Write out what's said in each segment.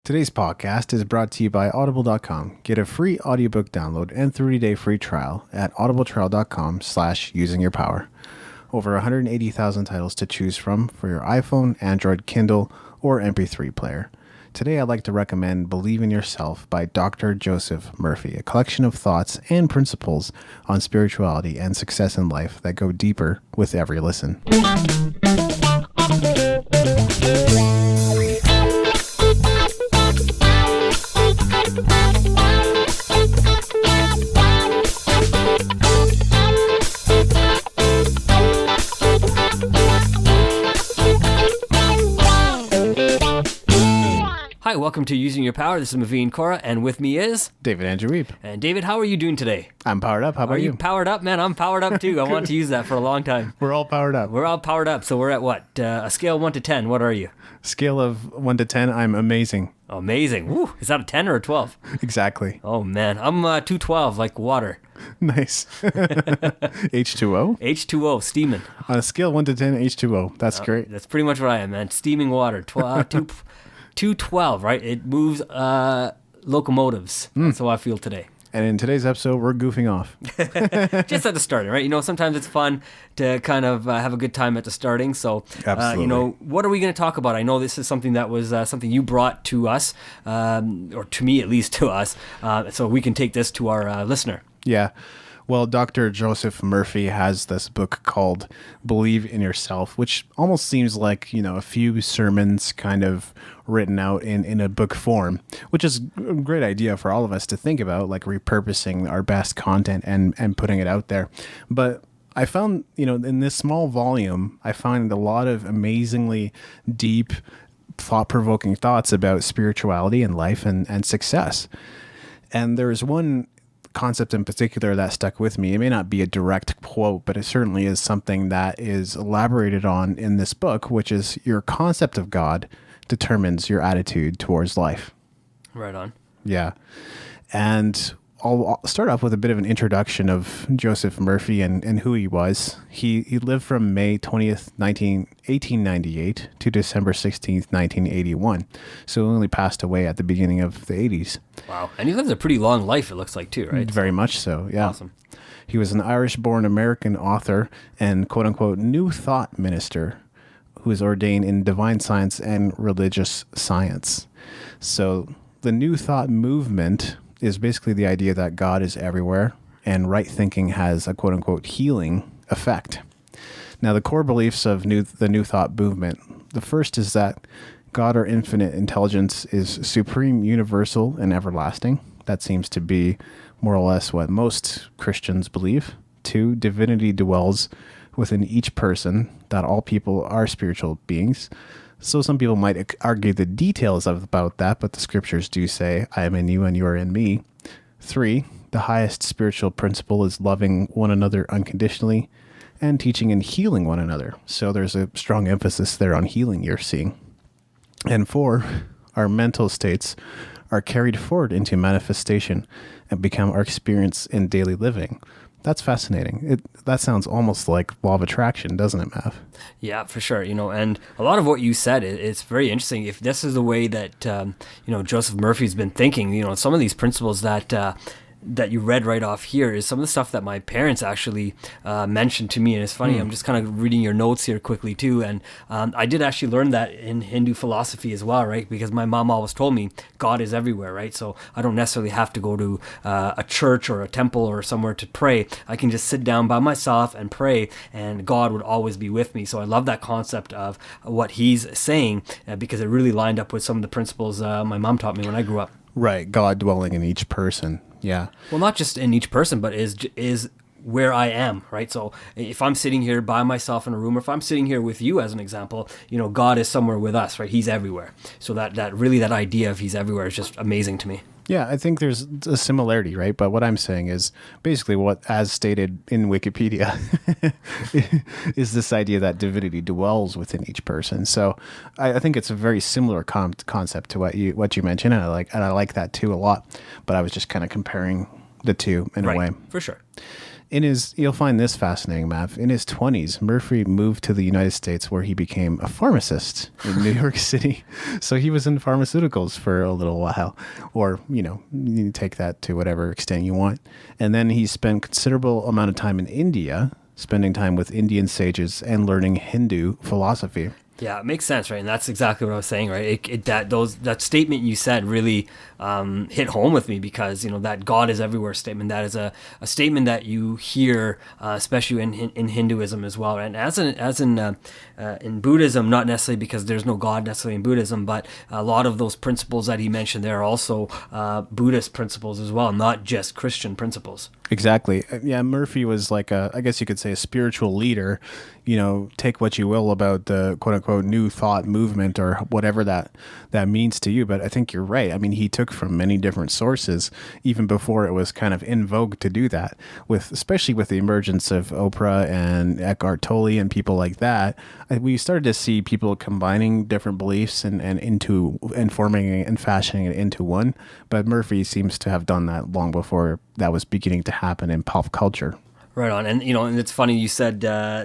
Today's podcast is brought to you by Audible.com. Get a free audiobook download and 30-day free trial at audibletrial.com/usingyourpower. Over 180,000 titles to choose from for your iPhone, Android, Kindle, or MP3 player. Today I'd like to recommend Believe in Yourself by Dr. Joseph Murphy, a collection of thoughts and principles on spirituality and success in life that go deeper with every listen. Hi, welcome to Using Your Power. This is Maveen, Kaura, and with me is... David Andrew Wiebe. And David, how are you doing today? I'm powered up. How about you? Are you powered up? Man, I'm powered up too. I want to use that for a long time. We're all powered up. We're all powered up. So we're at what? A scale of 1 to 10. What are you? Scale of 1 to 10, I'm amazing. Amazing. Woo. Is that a 10 or a 12? Exactly. Oh, man. I'm 212, like water. Nice. H2O? H2O, steaming. On a scale of 1 to 10, H2O. That's great. That's pretty much what I am, man. Steaming water. 212, right? It moves locomotives. That's how I feel today. And in today's episode, we're goofing off. Just at the starting, right? You know, sometimes it's fun to kind of have a good time at the starting. So, what are we going to talk about? I know this is something that was something you brought to us, or to me at least to us, so we can take this to our listener. Yeah. Well, Dr. Joseph Murphy has this book called Believe in Yourself, which almost seems like, a few sermons kind of written out in a book form, which is a great idea for all of us to think about, like repurposing our best content and putting it out there. But I found, in this small volume, I find a lot of amazingly deep, thought-provoking thoughts about spirituality and life and success. And there's one concept in particular that stuck with me. It may not be a direct quote, but it certainly is something that is elaborated on in this book, which is your concept of God determines your attitude towards life. Right on. Yeah. And I'll start off with a bit of an introduction of Joseph Murphy and who he was. He lived from May 20th, 1898 to December 16th, 1981. So he only passed away at the beginning of the 80s. Wow. And he lived a pretty long life, it looks like, too, right? Very much so, yeah. Awesome. He was an Irish-born American author and quote-unquote New Thought minister who was ordained in divine science and religious science. So the New Thought movement is basically the idea that God is everywhere and right thinking has a quote-unquote healing effect. Now, the core beliefs of the New Thought movement, the first is that God or infinite intelligence is supreme, universal, and everlasting. That seems to be more or less what most Christians believe. 2, divinity dwells within each person, that all people are spiritual beings. So some people might argue the details about that, but the scriptures do say, I am in you and you are in me. 3, the highest spiritual principle is loving one another unconditionally and teaching and healing one another. So there's a strong emphasis there on healing you're seeing. And 4, our mental states are carried forward into manifestation and become our experience in daily living. That's fascinating. That sounds almost like law of attraction, doesn't it, Mav? Yeah, for sure. And a lot of what you said, it's very interesting. If this is the way that, Joseph Murphy's been thinking, some of these principles that you read right off here is some of the stuff that my parents actually mentioned to me. And it's funny, I'm just kind of reading your notes here quickly too. And I did actually learn that in Hindu philosophy as well, right? Because my mom always told me God is everywhere, right? So I don't necessarily have to go to a church or a temple or somewhere to pray. I can just sit down by myself and pray, and God would always be with me. So I love that concept of what he's saying because it really lined up with some of the principles my mom taught me when I grew up. Right, God dwelling in each person. Yeah. Well, not just in each person, but is where I am, right? So if I'm sitting here by myself in a room, or if I'm sitting here with you as an example, God is somewhere with us, right? He's everywhere. So that idea of he's everywhere is just amazing to me. Yeah, I think there's a similarity, right? But what I'm saying is basically what, as stated in Wikipedia, is this idea that divinity dwells within each person. So I think it's a very similar concept to what you mentioned, and I like that too a lot. But I was just kind of comparing the two in a way. For sure. You'll find this fascinating, Mav. In his 20s, Murphy moved to the United States where he became a pharmacist in New York City. So he was in pharmaceuticals for a little while, or, you can take that to whatever extent you want. And then he spent considerable amount of time in India, spending time with Indian sages and learning Hindu philosophy. Yeah, it makes sense, right? And that's exactly what I was saying, right? That statement you said really hit home with me, because that God is everywhere statement, that is a statement that you hear, especially in Hinduism as well, and in Buddhism, not necessarily because there's no God necessarily in Buddhism, but a lot of those principles that he mentioned there are also Buddhist principles as well, not just Christian principles. Exactly. Yeah, Murphy was like I guess you could say, a spiritual leader. Take what you will about the quote unquote new thought movement or whatever that means to you. But I think you're right. I mean, he took from many different sources even before it was kind of in vogue to do that, especially with the emergence of Oprah and Eckhart Tolle and people like that. We started to see people combining different beliefs and forming and fashioning it into one. But Murphy seems to have done that long before that was beginning to happen in pop culture. Right on. And and it's funny you said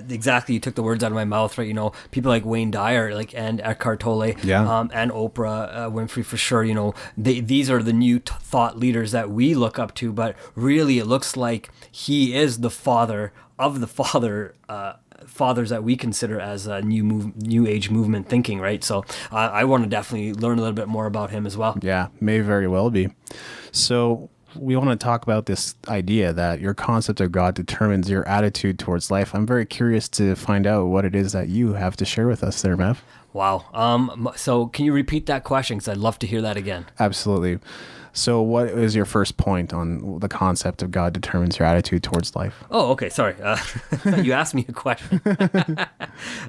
exactly, you took the words out of my mouth, right? People like Wayne Dyer, and Eckhart Tolle, and Oprah Winfrey, for sure. These are the new thought leaders that we look up to, but really it looks like he is the father of the fathers that we consider as new age movement thinking, right? So I want to definitely learn a little bit more about him as well. Yeah, may very well be. So we want to talk about this idea that your concept of God determines your attitude towards life. I'm very curious to find out what it is that you have to share with us there, Mav. Wow. So can you repeat that question? Because I'd love to hear that again. Absolutely. So what is your first point on the concept of God determines your attitude towards life? Oh, okay. Sorry. You asked me a question.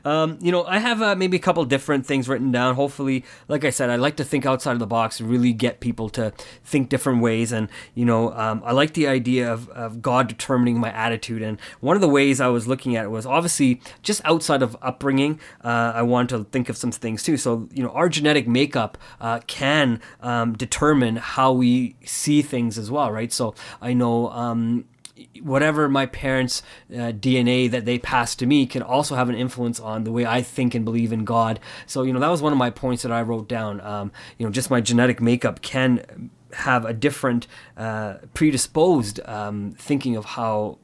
I have maybe a couple different things written down. Hopefully, like I said, I like to think outside of the box, really get people to think different ways. And, I like the idea of God determining my attitude. And one of the ways I was looking at it was obviously just outside of upbringing. I want to think of some things too. So, our genetic makeup can determine how we see things as well, right? So I know whatever my parents' DNA that they passed to me can also have an influence on the way I think and believe in God. So, that was one of my points that I wrote down. Just my genetic makeup can have a different predisposed thinking of how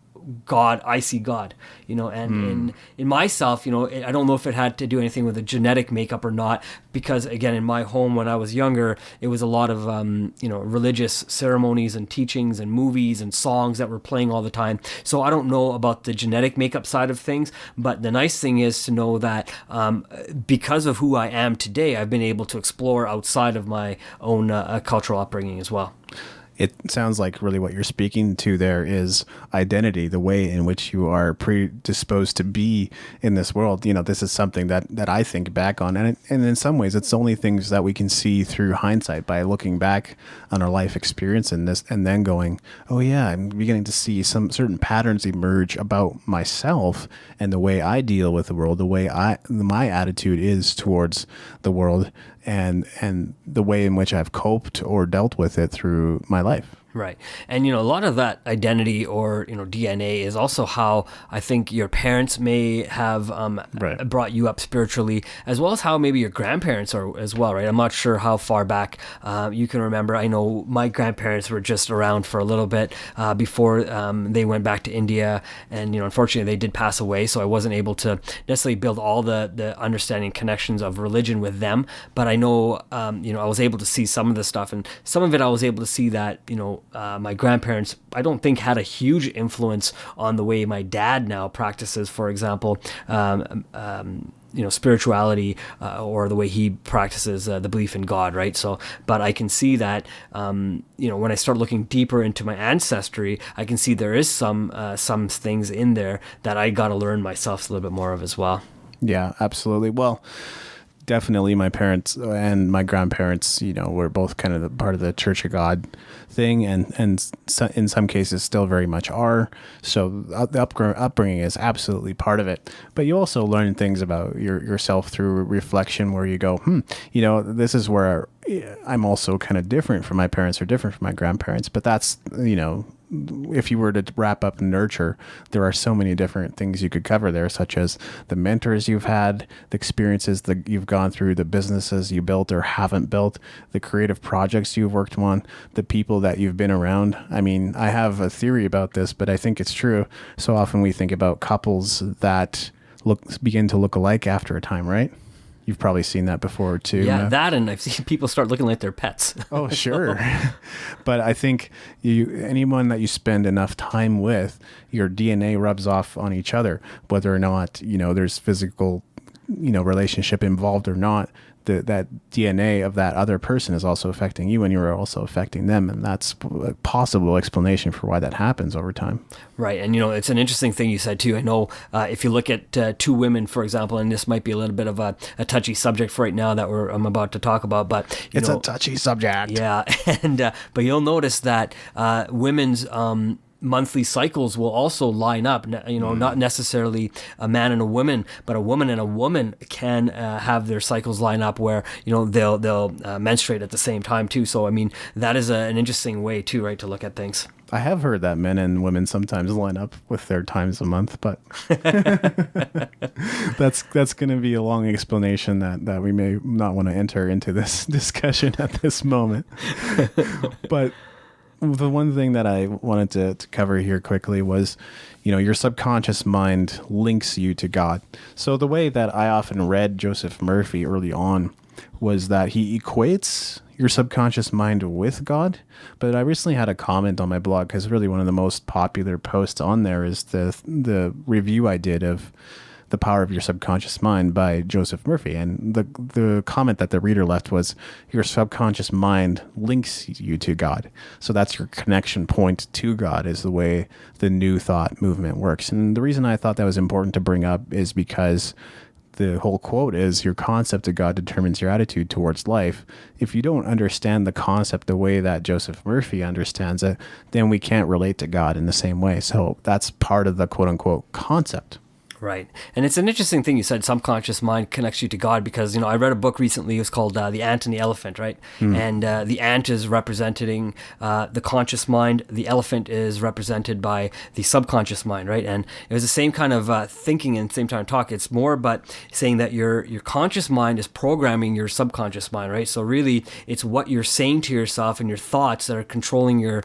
I see God, and in myself, I don't know if it had to do anything with a genetic makeup or not, because again, in my home when I was younger, it was a lot of, religious ceremonies and teachings and movies and songs that were playing all the time. So I don't know about the genetic makeup side of things, but the nice thing is to know that because of who I am today, I've been able to explore outside of my own cultural upbringing as well. It sounds like really what you're speaking to there is identity, the way in which you are predisposed to be in this world. This is something that I think back on. And in some ways, it's only things that we can see through hindsight by looking back on our life experience in this and then going, oh, yeah, I'm beginning to see some certain patterns emerge about myself and the way I deal with the world, the way my attitude is towards the world, and the way in which I've coped or dealt with it through my life. Right. And, a lot of that identity or, DNA is also how I think your parents may have brought you up spiritually, as well as how maybe your grandparents are as well, right? I'm not sure how far back you can remember. I know my grandparents were just around for a little bit before they went back to India. And, unfortunately, they did pass away. So I wasn't able to necessarily build all the understanding connections of religion with them. But I know, I was able to see some of the stuff, and some of it I was able to see that, my grandparents, I don't think, had a huge influence on the way my dad now practices, for example, spirituality or the way he practices the belief in God, right? So, but I can see that, when I start looking deeper into my ancestry, I can see there is some things in there that I got to learn myself a little bit more of as well. Yeah, absolutely. Well, definitely my parents and my grandparents, were both kind of part of the Church of God thing, and so, in some cases still very much are. So the upbringing is absolutely part of it. But you also learn things about yourself through reflection, where you go, this is where I'm also kind of different from my parents or different from my grandparents. But that's, if you were to wrap up nurture, there are so many different things you could cover there, such as the mentors you've had, the experiences that you've gone through, the businesses you built or haven't built, the creative projects you've worked on, the people that you've been around. I mean, I have a theory about this, but I think it's true. So often we think about couples that begin to look alike after a time, right? You've probably seen that before too. Yeah, that, and I've seen people start looking like their pets. Oh, sure. But I think anyone that you spend enough time with, your DNA rubs off on each other, whether or not, there's physical, relationship involved or not. That DNA of that other person is also affecting you, and you're also affecting them. And that's a possible explanation for why that happens over time. Right. And, it's an interesting thing you said, too. I know if you look at two women, for example, and this might be a little bit of a touchy subject for right now that I'm about to talk about, but it's a touchy subject. Yeah. And but you'll notice that women's monthly cycles will also line up, not necessarily a man and a woman, but a woman and a woman can have their cycles line up where, they'll menstruate at the same time too. So, I mean, that is an interesting way too, right, to look at things. I have heard that men and women sometimes line up with their times a month, but that's going to be a long explanation that we may not want to enter into this discussion at this moment. But the one thing that I wanted to cover here quickly was, your subconscious mind links you to God. So the way that I often read Joseph Murphy early on was that he equates your subconscious mind with God. But I recently had a comment on my blog, because really one of the most popular posts on there is the review I did of The Power of Your Subconscious Mind by Joseph Murphy. And the comment that the reader left was, your subconscious mind links you to God. So that's your connection point to God, is the way the New Thought movement works. And the reason I thought that was important to bring up is because the whole quote is, your concept of God determines your attitude towards life. If you don't understand the concept the way that Joseph Murphy understands it, then we can't relate to God in the same way. So that's part of the quote unquote concept. Right. And it's an interesting thing you said, subconscious mind connects you to God, because, I read a book recently, it was called The Ant and the Elephant, right? And the ant is representing the conscious mind. The elephant is represented by the subconscious mind, right? And it was the same kind of thinking and same time talk. It's more but saying that your conscious mind is programming your subconscious mind, right? So really, it's what you're saying to yourself and your thoughts that are controlling your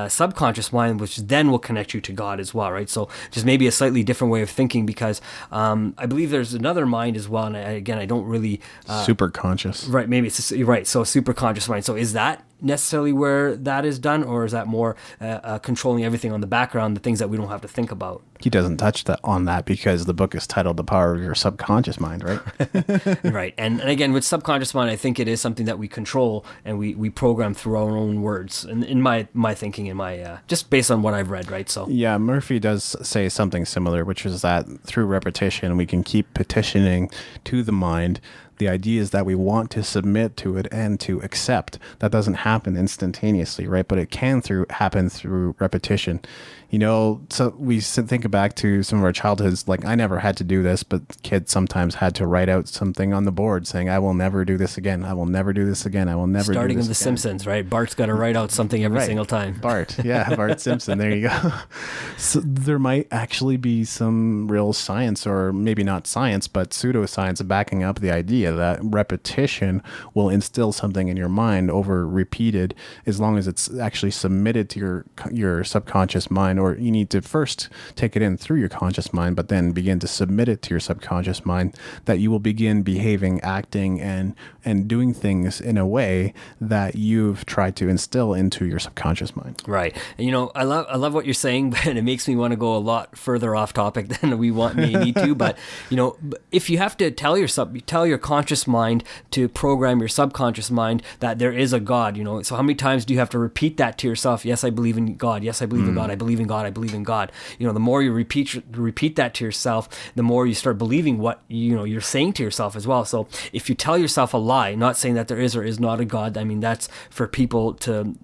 subconscious mind, which then will connect you to God as well, right? So just maybe a slightly different way of thinking, because I believe there's another mind as well, and I don't really super conscious, right? Maybe it's right. So super conscious mind. So is that necessarily where that is done, or is that more controlling everything on the background, the things that we don't have to think about? He doesn't touch on that because the book is titled The Power of Your Subconscious Mind, right? Right. And again, with subconscious mind, I think it is something that we control and we program through our own words. And in my thinking, in my just based on what I've read, right? So yeah, Murphy does say something similar, which is that through repetition, we can keep petitioning to the mind the idea is that we want to submit to it and to accept. That doesn't happen instantaneously, right? But it can happen through repetition. So we think back to some of our childhoods, like I never had to do this, but kids sometimes had to write out something on the board saying, I will never do this again. I will never do this again. I will never do this again. Starting in The Simpsons, right? Bart's got to write out something every single time. Bart. Yeah, Bart Simpson. There you go. So there might actually be some real science, or maybe not science, but pseudoscience backing up the idea that repetition will instill something in your mind over repeated, as long as it's actually submitted to your subconscious mind. Or you need to first take it in through your conscious mind, but then begin to submit it to your subconscious mind, that you will begin behaving, acting, and doing things in a way that you've tried to instill into your subconscious mind. Right. And, I love what you're saying, but it makes me want to go a lot further off topic than we need to. But, if you have to tell your conscious mind to program your subconscious mind that there is a God, so how many times do you have to repeat that to yourself? Yes, I believe in God. Yes, I believe in God. I believe in God. I believe in God. The more you repeat that to yourself, the more you start believing what you're saying to yourself as well. So if you tell yourself a lie, not saying that there is or is not a God, I mean, that's for people to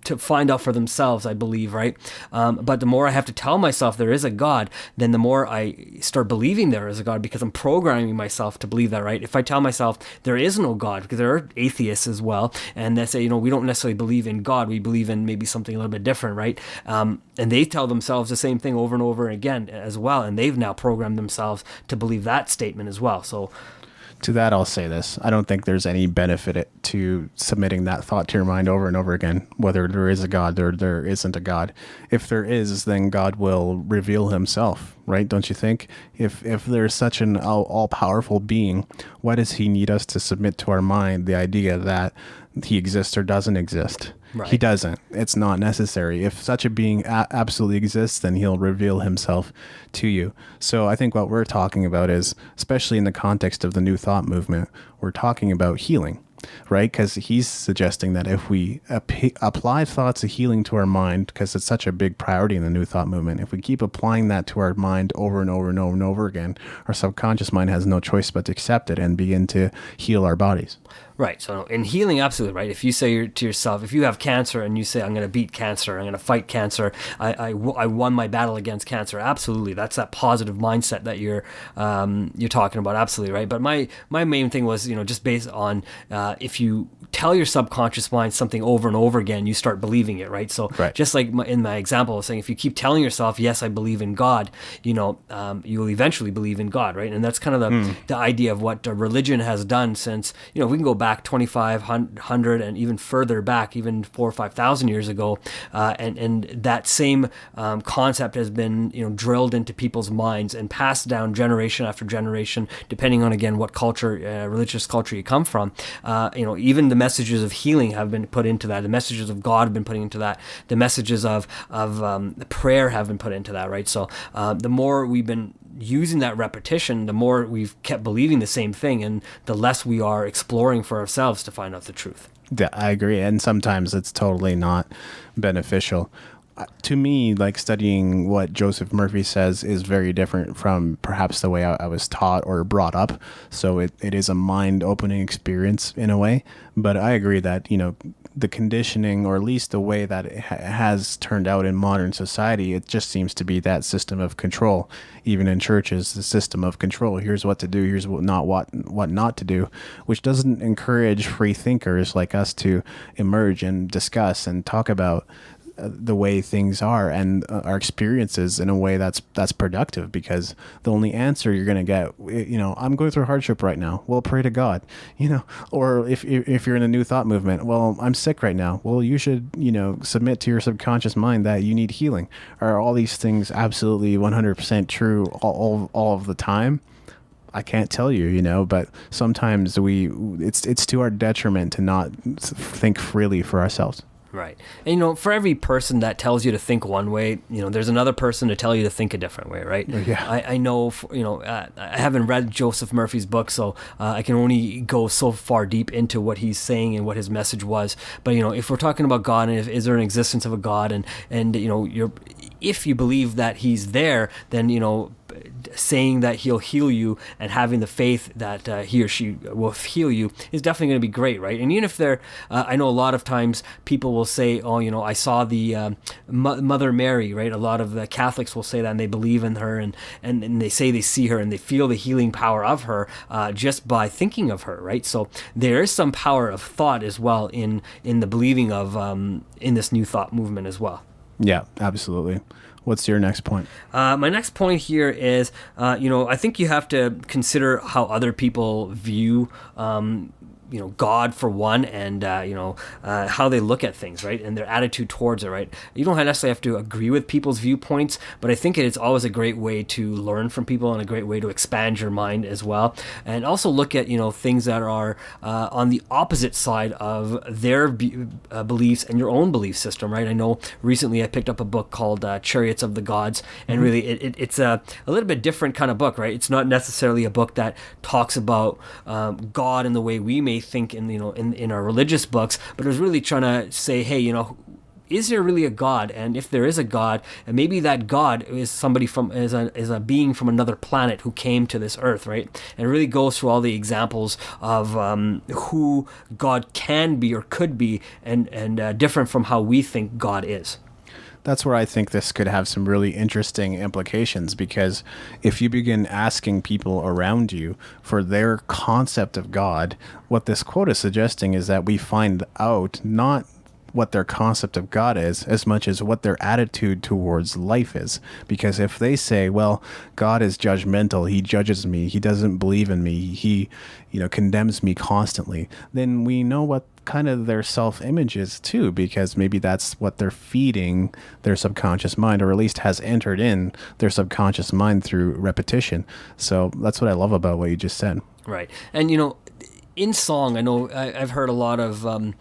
to find out for themselves, I believe, right? But the more I have to tell myself there is a God, then the more I start believing there is a God, because I'm programming myself to believe that, right? If I tell myself there is no God, because there are atheists as well, and they say, we don't necessarily believe in God, we believe in maybe something a little bit different, right? And they tell themselves the same thing over and over again as well, and they've now programmed themselves to believe that statement as well. So to that, I'll say this. I don't think there's any benefit to submitting that thought to your mind over and over again, whether there is a God or there isn't a God. If there is, then God will reveal himself, right? Don't you think? If there's such an all-powerful being, why does he need us to submit to our mind the idea that he exists or doesn't exist? Right. He doesn't. It's not necessary. If such a being absolutely exists, then he'll reveal himself to you. So I think what we're talking about is, especially in the context of the New Thought movement, we're talking about healing, right? Because he's suggesting that if we apply thoughts of healing to our mind, because it's such a big priority in the New Thought movement, if we keep applying that to our mind over and over and over and over again, our subconscious mind has no choice but to accept it and begin to heal our bodies. Right. So in healing, absolutely, right? If you say to yourself, if you have cancer and you say, I'm going to beat cancer, I'm going to fight cancer, I won my battle against cancer, absolutely. That's that positive mindset that you're talking about, absolutely, right? But my main thing was, just based on if you tell your subconscious mind something over and over again, you start believing it, right? So just like in my example, I was saying, if you keep telling yourself, yes, I believe in God, you will eventually believe in God, right? And that's kind of the idea of what religion has done since, we can go back 2,500 and even further back, even 4,000 or 5,000 years ago, and that same concept has been drilled into people's minds and passed down generation after generation, depending on again what culture, religious culture you come from. Even the messages of healing have been put into that. The messages of God have been put into that. The messages of prayer have been put into that. Right. So the more we've been using that repetition, the more we've kept believing the same thing, and the less we are exploring for ourselves to find out the truth. Yeah, I agree. And sometimes it's totally not beneficial. To me, like studying what Joseph Murphy says is very different from perhaps the way I was taught or brought up. So it is a mind-opening experience in a way. But I agree that, the conditioning, or at least the way that it has turned out in modern society, it just seems to be that system of control. Even in churches, the system of control. Here's what to do. Here's what not to do, which doesn't encourage free thinkers like us to emerge and discuss and talk about the way things are and our experiences in a way that's productive, because the only answer you're going to get, I'm going through hardship right now. Well, pray to God, or if you're in a New Thought movement, well, I'm sick right now. Well, you should, submit to your subconscious mind that you need healing. Are all these things absolutely 100% true all of the time? I can't tell you, but sometimes it's to our detriment to not think freely for ourselves. Right. And, for every person that tells you to think one way, there's another person to tell you to think a different way, right? Yeah. I know, I haven't read Joseph Murphy's book, so I can only go so far deep into what he's saying and what his message was. But, if we're talking about God, and is there an existence of a God, and if you believe that he's there, then, saying that he'll heal you and having the faith that he or she will heal you is definitely going to be great, right? And even if I know a lot of times people will say, oh, I saw the Mother Mary, right? A lot of the Catholics will say that, and they believe in her, and they say they see her and they feel the healing power of her just by thinking of her, right? So there is some power of thought as well in the believing of in this New Thought movement as well. Yeah, absolutely. What's your next point? My next point here is, I think you have to consider how other people view God for one, and how they look at things, right, and their attitude towards it, right. You don't necessarily have to agree with people's viewpoints, but I think it's always a great way to learn from people and a great way to expand your mind as well, and also look at things that are on the opposite side of their beliefs and your own belief system, right. I know recently I picked up a book called Chariots of the Gods, and really it's a little bit different kind of book, right. It's not necessarily a book that talks about God in the way we may think in our religious books, but it was really trying to say, hey, is there really a God? And if there is a God, and maybe that God is somebody is a being from another planet who came to this earth, right? And it really goes through all the examples of who God can be or could be, and different from how we think God is. That's where I think this could have some really interesting implications, because if you begin asking people around you for their concept of God, what this quote is suggesting is that we find out not what their concept of God is as much as what their attitude towards life is. Because if they say, well, God is judgmental, he judges me, he doesn't believe in me, he, condemns me constantly, then we know what kind of their self-image is too, because maybe that's what they're feeding their subconscious mind, or at least has entered in their subconscious mind through repetition. So that's what I love about what you just said. Right. And in song, I know I've heard a lot of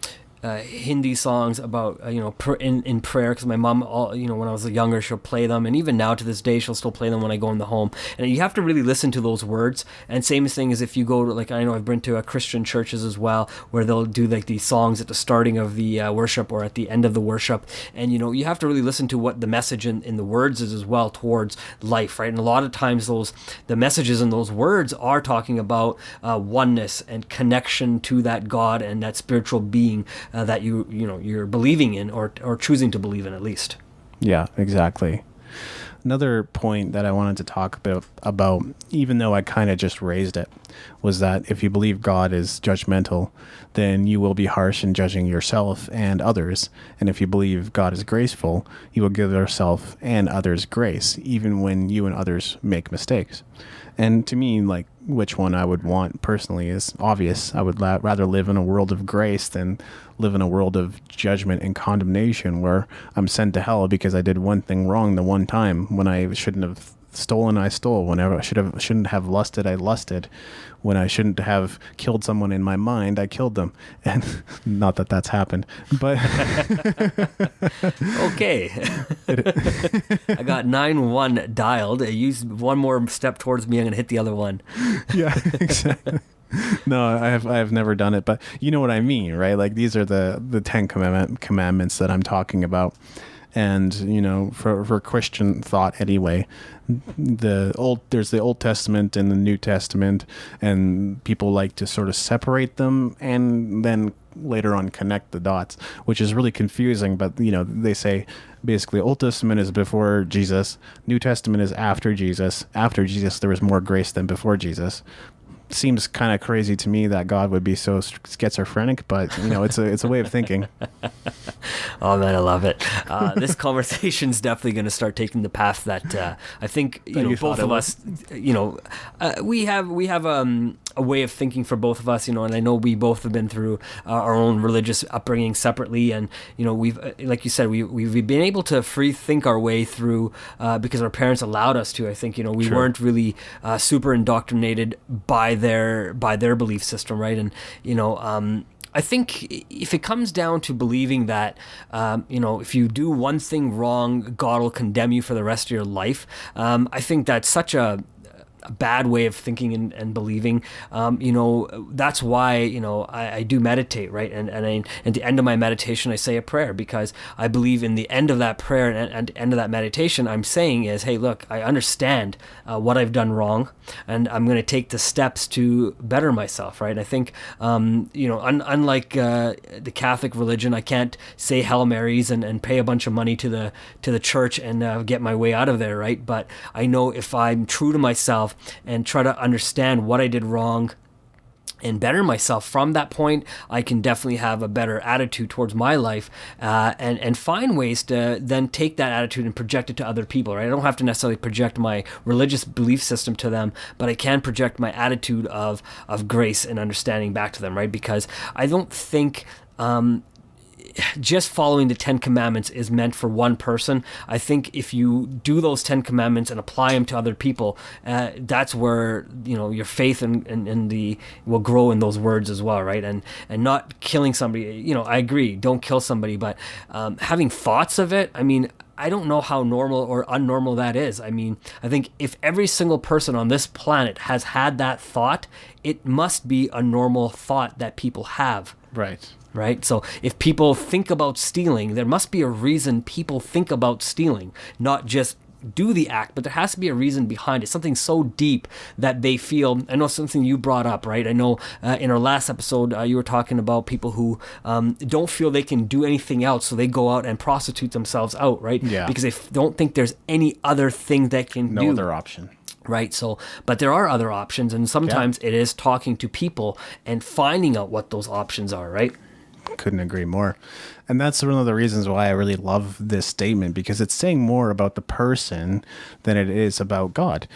Hindi songs about in prayer, because my mom, when I was younger, she'll play them, and even now to this day she'll still play them when I go in the home. And you have to really listen to those words. And same thing as if you go to, I know I've been to Christian churches as well, where they'll do these songs at the starting of the worship or at the end of the worship, and you have to really listen to what the message in the words is as well towards life, right? And a lot of times the messages in those words are talking about oneness and connection to that God and that spiritual being that you're believing in, or choosing to believe in, at least. Yeah, exactly. Another point that I wanted to talk about, even though I kind of just raised it, was that if you believe God is judgmental, then you will be harsh in judging yourself and others. And if you believe God is graceful, you will give yourself and others grace, even when you and others make mistakes. And to me, which one I would want personally is obvious. I would rather live in a world of grace than live in a world of judgment and condemnation, where I'm sent to hell because I did one thing wrong the one time. When I shouldn't have stolen, I stole. Whenever I shouldn't have lusted, I lusted. When I shouldn't have killed someone in my mind, I killed them. And not that that's happened, but okay. I got 9-1 dialed. I used one more step towards me. I'm gonna hit the other one. Yeah, exactly. No, I have never done it, but you know what I mean, right? These are the 10 commandments that I'm talking about. And for Christian thought anyway, there's the Old Testament and the New Testament, and people like to sort of separate them and then later on connect the dots, which is really confusing. But they say basically Old Testament is before Jesus, New Testament is after Jesus. After Jesus, there was more grace than before Jesus. Seems kind of crazy to me that God would be so schizophrenic, but it's a way of thinking. Oh man, I love it. This conversation's definitely going to start taking the path that I think both of us, we have a way of thinking for both of us, and I know we both have been through our own religious upbringing separately, and we've, like you said, we've been able to free think our way through because our parents allowed us to. I think we Sure. weren't really super indoctrinated by their belief system, right? And I think if it comes down to believing that, if you do one thing wrong, God will condemn you for the rest of your life, I think that's such a bad way of thinking and believing. That's why I do meditate, right? And at the end of my meditation, I say a prayer, because I believe in the end of that prayer and at the end of that meditation, I'm saying is, hey, look, I understand what I've done wrong, and I'm going to take the steps to better myself, right? I think unlike the Catholic religion, I can't say Hail Marys and pay a bunch of money to the church and get my way out of there, right? But I know if I'm true to myself and try to understand what I did wrong and better myself from that point, I can definitely have a better attitude towards my life, and find ways to then take that attitude and project it to other people, right? I don't have to necessarily project my religious belief system to them, but I can project my attitude of grace and understanding back to them, right? Because I don't think just following the 10 commandments is meant for one person. I think if you do those 10 commandments and apply them to other people, that's where your faith and will grow in those words as well, right? And not killing somebody. I agree, don't kill somebody, but having thoughts of it. I mean, I don't know how normal or unnormal that is. I mean, I think if every single person on this planet has had that thought, it must be a normal thought that people have. Right. Right? So if people think about stealing, there must be a reason people think about stealing, not just do the act, but there has to be a reason behind it, something so deep that they feel. I know something you brought up, right? I know in our last episode you were talking about people who don't feel they can do anything else, so they go out and prostitute themselves out, right? Yeah. Because they don't think there's any other thing that can do. No other option. Right. So, but there are other options, and sometimes it is talking to people and finding out what those options are, right? Couldn't agree more. And that's one of the reasons why I really love this statement, because it's saying more about the person than it is about God.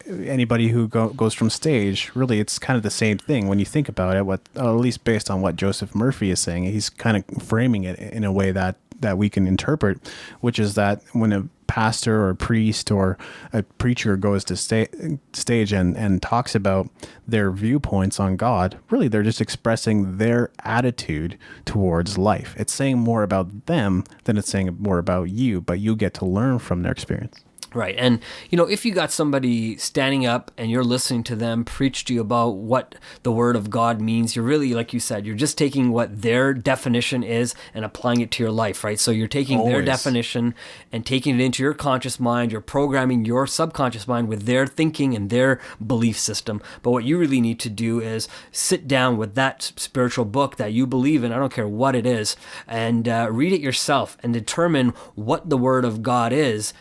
Anybody who goes from stage, really, it's kind of the same thing when you think about it, at least based on what Joseph Murphy is saying. He's kind of framing it in a way that we can interpret, which is that when a pastor or a priest or a preacher goes to stage and talks about their viewpoints on God, really they're just expressing their attitude towards life. It's saying more about them than it's saying more about you, but you get to learn from their experience. Right. And, if you got somebody standing up and you're listening to them preach to you about what the word of God means, you're really, like you said, you're just taking what their definition is and applying it to your life, right? So you're taking their definition and taking it into your conscious mind. You're programming your subconscious mind with their thinking and their belief system. But what you really need to do is sit down with that spiritual book that you believe in, I don't care what it is, and read it yourself and determine what the word of God is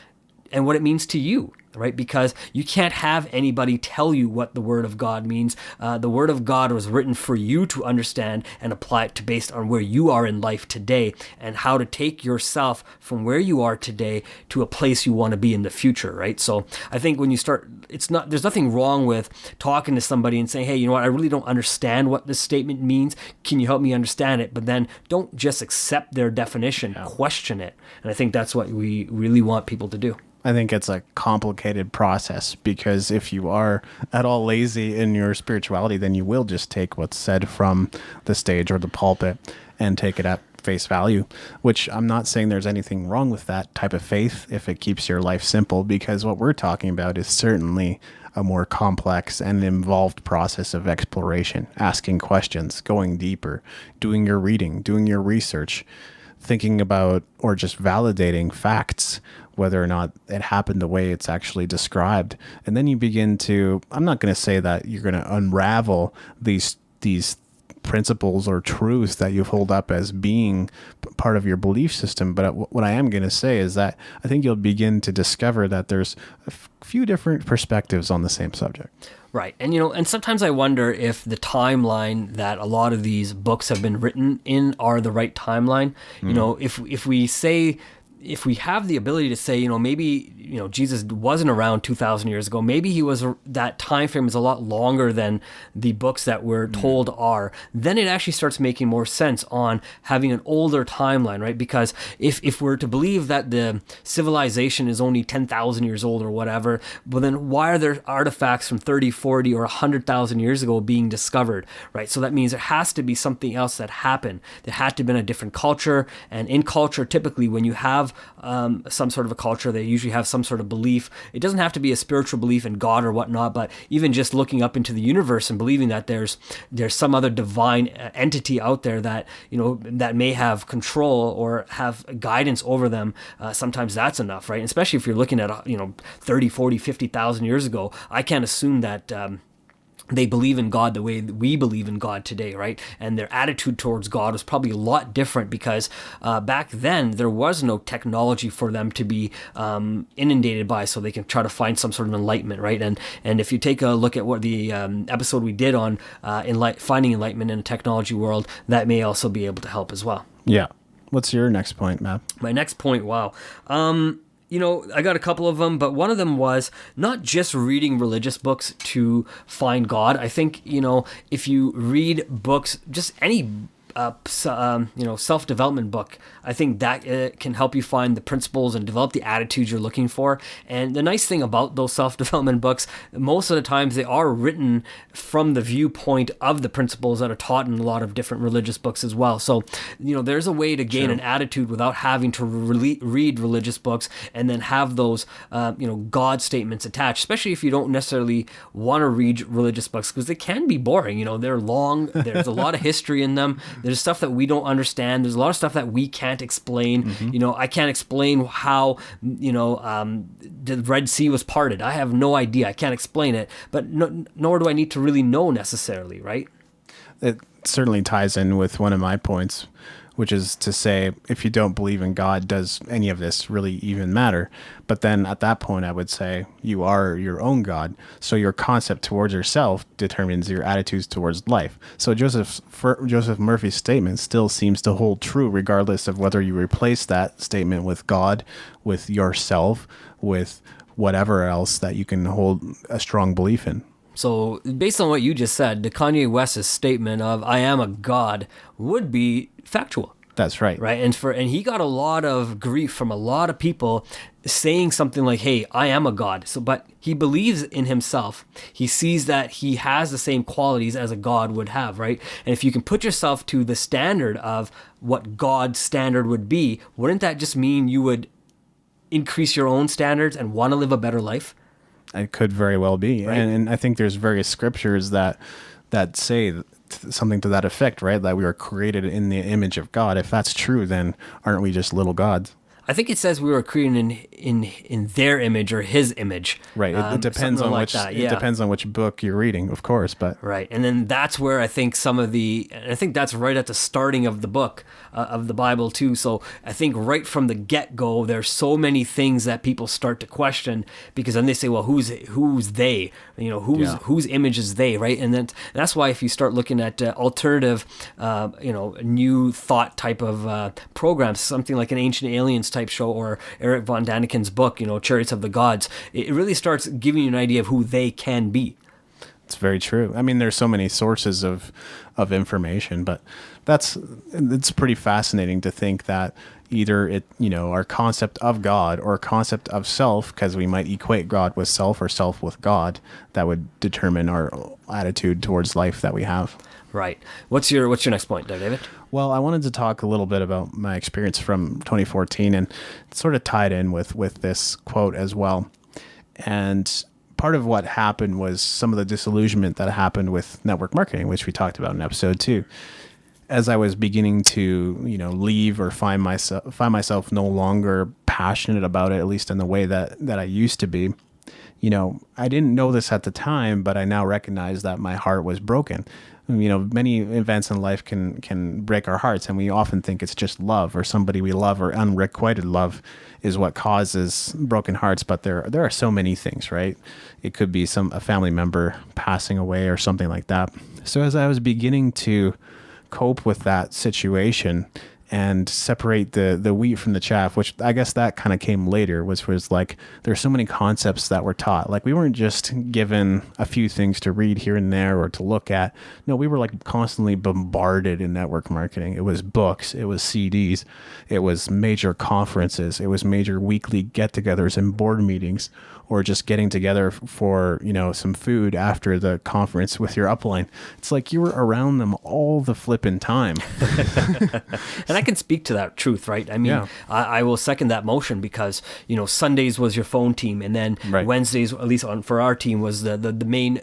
and what it means to you, right? Because you can't have anybody tell you what the word of God means. The word of God was written for you to understand and apply it based on where you are in life today and how to take yourself from where you are today to a place you want to be in the future, right? So I think when you start, there's nothing wrong with talking to somebody and saying, hey, you know what, I really don't understand what this statement means. Can you help me understand it? But then don't just accept their definition, question it. And I think that's what we really want people to do. I think it's a complicated process, because if you are at all lazy in your spirituality, then you will just take what's said from the stage or the pulpit and take it at face value, which I'm not saying there's anything wrong with that type of faith if it keeps your life simple, because what we're talking about is certainly a more complex and involved process of exploration, asking questions, going deeper, doing your reading, doing your research, thinking about or just validating facts, whether or not it happened the way it's actually described. And then you begin to, I'm not going to say that you're going to unravel these principles or truths that you hold up as being part of your belief system. But what I am going to say is that I think you'll begin to discover that there's a few different perspectives on the same subject. Right. And, and sometimes I wonder if the timeline that a lot of these books have been written in are the right timeline. If we have the ability to say, maybe, Jesus wasn't around 2,000 years ago, maybe that time frame is a lot longer than the books that we're told are, then it actually starts making more sense on having an older timeline, right? Because if we're to believe that the civilization is only 10,000 years old or whatever, well, then why are there artifacts from 30, 40, or 100,000 years ago being discovered, right? So that means there has to be something else that happened. There had to have been a different culture, and in culture, typically, when you have some sort of a culture, they usually have some sort of belief. It doesn't have to be a spiritual belief in God or whatnot, but even just looking up into the universe and believing that there's some other divine entity out there that that may have control or have guidance over them. Sometimes that's enough, right? And especially if you're looking at 30, 40, 50,000 years ago, I can't assume that they believe in God the way that we believe in God today, right? And their attitude towards God was probably a lot different, because back then there was no technology for them to be inundated by, so they can try to find some sort of enlightenment, right? And if you take a look at what the episode we did on finding enlightenment in a technology world, that may also be able to help as well. Yeah. What's your next point, Matt? My next point, wow. I got a couple of them, but one of them was not just reading religious books to find God. I think, if you read books, just any self-development book, I think that can help you find the principles and develop the attitudes you're looking for. And the nice thing about those self-development books, most of the times they are written from the viewpoint of the principles that are taught in a lot of different religious books as well. So, there's a way to gain an attitude without having to read religious books and then have those, God statements attached, especially if you don't necessarily want to read religious books, because they can be boring. They're long. There's a lot of history in them. There's stuff that we don't understand. There's a lot of stuff that we can't explain. Mm-hmm. I can't explain how, the Red Sea was parted. I have no idea. I can't explain it, but nor do I need to really know necessarily, right? It certainly ties in with one of my points, which is to say, if you don't believe in God, does any of this really even matter? But then at that point, I would say you are your own God. So your concept towards yourself determines your attitudes towards life. So Joseph Murphy's statement still seems to hold true, regardless of whether you replace that statement with God, with yourself, with whatever else that you can hold a strong belief in. So based on what you just said, the Kanye West's statement of "I am a god" would be factual. That's right. Right. And he got a lot of grief from a lot of people saying something like, "Hey, I am a god." So, but he believes in himself. He sees that he has the same qualities as a god would have, right? And if you can put yourself to the standard of what God's standard would be, wouldn't that just mean you would increase your own standards and want to live a better life? It could very well be. Right. And I think there's various scriptures that say something to that effect, right? That we are created in the image of God. If that's true, then aren't we just little gods? I think it says we were created in their image or his image. Right. It depends on it depends on which book you're reading, of course. But right, and then that's where I think I think that's right at the starting of the book of the Bible too. So I think right from the get-go, there's so many things that people start to question, because then they say, well, who's they? Whose image is they? Right, and then that's why if you start looking at alternative, new thought type of programs, something like an Ancient Aliens type show or Eric von Daniken's book, Chariots of the Gods, it really starts giving you an idea of who they can be. It's very true. I mean, there's so many sources of information, but it's pretty fascinating to think that either our concept of God or concept of self, because we might equate God with self or self with God, that would determine our attitude towards life that we have. Right. What's your next point there, David? Well, I wanted to talk a little bit about my experience from 2014, and it's sort of tied in with this quote as well. And part of what happened was some of the disillusionment that happened with network marketing, which we talked about in episode 2. As I was beginning to, leave or find myself no longer passionate about it, at least in the way that I used to be, I didn't know this at the time, but I now recognize that my heart was broken. Many events in life can break our hearts, and we often think it's just love or somebody we love or unrequited love is what causes broken hearts. But there are so many things, right? It could be a family member passing away or something like that. So as I was beginning to cope with that situation and separate the wheat from the chaff, which I guess that kind of came later, was like there's so many concepts that were taught. Like we weren't just given a few things to read here and there or to look at. No, we were like constantly bombarded in network marketing. It was books, it was CDs, it was major conferences, it was major weekly get-togethers and board meetings, or just getting together for, some food after the conference with your upline. It's like you were around them all the flipping time. And I can speak to that truth, right? I mean, yeah. I will second that motion because, Sundays was your phone team, and then right. Wednesdays, at least for our team, was the main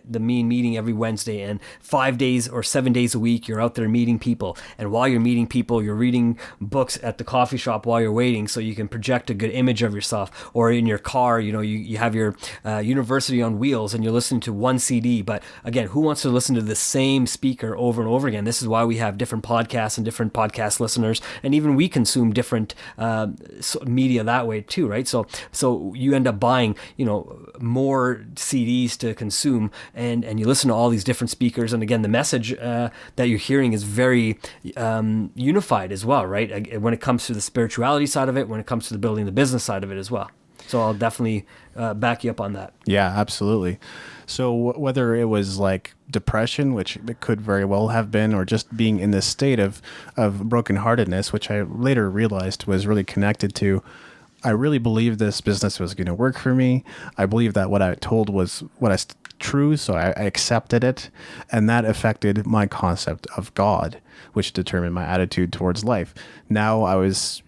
meeting every Wednesday, and 5 days or 7 days a week, you're out there meeting people. And while you're meeting people, you're reading books at the coffee shop while you're waiting so you can project a good image of yourself. Or in your car, you have your University on Wheels and you're listening to one CD. But again, who wants to listen to the same speaker over and over again? This is why we have different podcasts and different podcast listeners, and even we consume different media that way too, right? So you end up buying more CDs to consume, and you listen to all these different speakers, and again, the message that you're hearing is very unified as well, right? When it comes to the spirituality side of it, when it comes to the building the business side of it as well. So I'll definitely back you up on that. Yeah, absolutely. So whether it was like depression, which it could very well have been, or just being in this state of brokenheartedness, which I later realized was really connected to, I really believed this business was going to work for me. I believed that what I told was true, so I accepted it, and that affected my concept of God, which determined my attitude towards life. Now I was,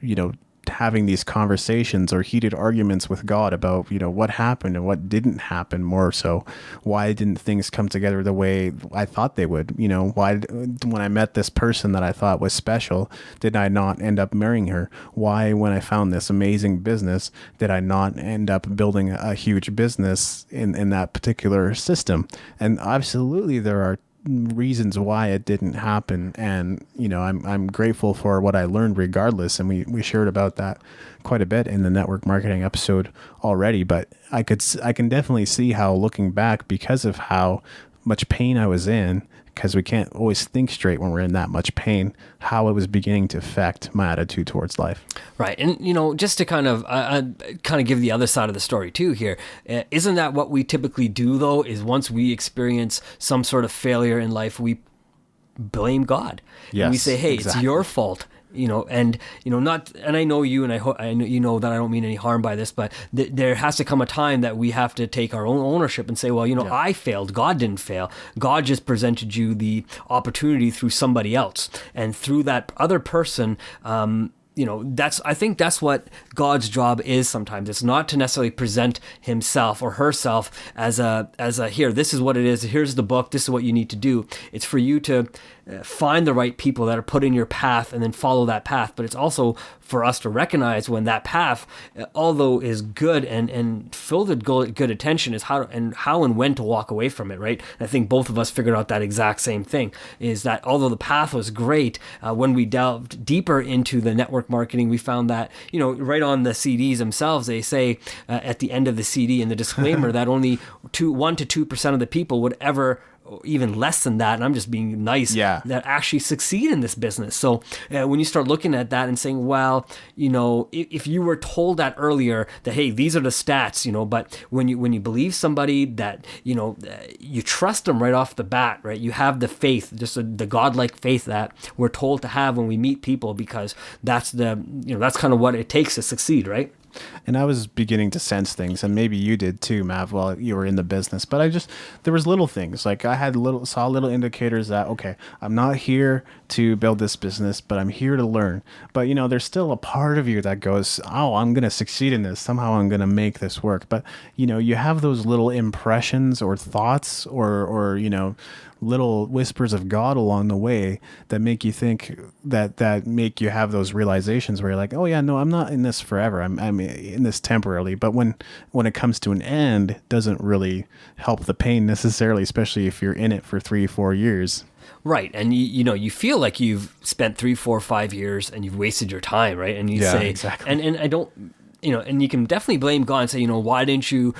having these conversations or heated arguments with God about, what happened and what didn't happen, more so why didn't things come together the way I thought they would? Why, when I met this person that I thought was special, did I not end up marrying her? Why, when I found this amazing business, did I not end up building a huge business in that particular system? And absolutely there are reasons why it didn't happen, and I'm grateful for what I learned regardless, and we shared about that quite a bit in the network marketing episode already. But I can definitely see how, looking back, because of how much pain I was in, because we can't always think straight when we're in that much pain, how it was beginning to affect my attitude towards life. Right. And, just to kind of give the other side of the story too here, isn't that what we typically do, though, is once we experience some sort of failure in life, we blame God. Yes, and we say, hey, exactly. It's your fault. Not, and I know you, and I know that I don't mean any harm by this, but there has to come a time that we have to take our own ownership and say, well, I failed. God didn't fail. God just presented you the opportunity through somebody else, and through that other person, I think that's what God's job is sometimes. It's not to necessarily present himself or herself as a here, this is what it is, here's the book, this is what you need to do. It's for you to find the right people that are put in your path and then follow that path. But it's also for us to recognize when that path, although is good and filled with good attention, is how and when to walk away from it, right? And I think both of us figured out that exact same thing, is that although the path was great, when we delved deeper into the network marketing, we found that, right on the CDs themselves, they say at the end of the CD in the disclaimer that only 1 to 2% of the people would ever, or even less than that, and I'm just being nice, that actually succeed in this business. So when you start looking at that and saying, well, if you were told that earlier, that, hey, these are the stats, but when you believe somebody that, you trust them right off the bat, right? You have the faith, just the godlike faith that we're told to have when we meet people, because that's that's kind of what it takes to succeed, right? And I was beginning to sense things, and maybe you did too, Mav, while you were in the business. But there was little things, like I saw little indicators that, okay, I'm not here to build this business, but I'm here to learn. But, there's still a part of you that goes, oh, I'm going to succeed in this. Somehow I'm going to make this work. But, you have those little impressions or thoughts or little whispers of God along the way that make you think that make you have those realizations where you're like, oh yeah, no, I'm not in this forever. I'm in this temporarily. But when it comes to an end, it doesn't really help the pain necessarily, especially if you're in it for 3-4 years. Right. And you feel like you've spent 3, 4, 5 years and you've wasted your time, right? And you say, exactly. And I don't, and you can definitely blame God and say, why didn't you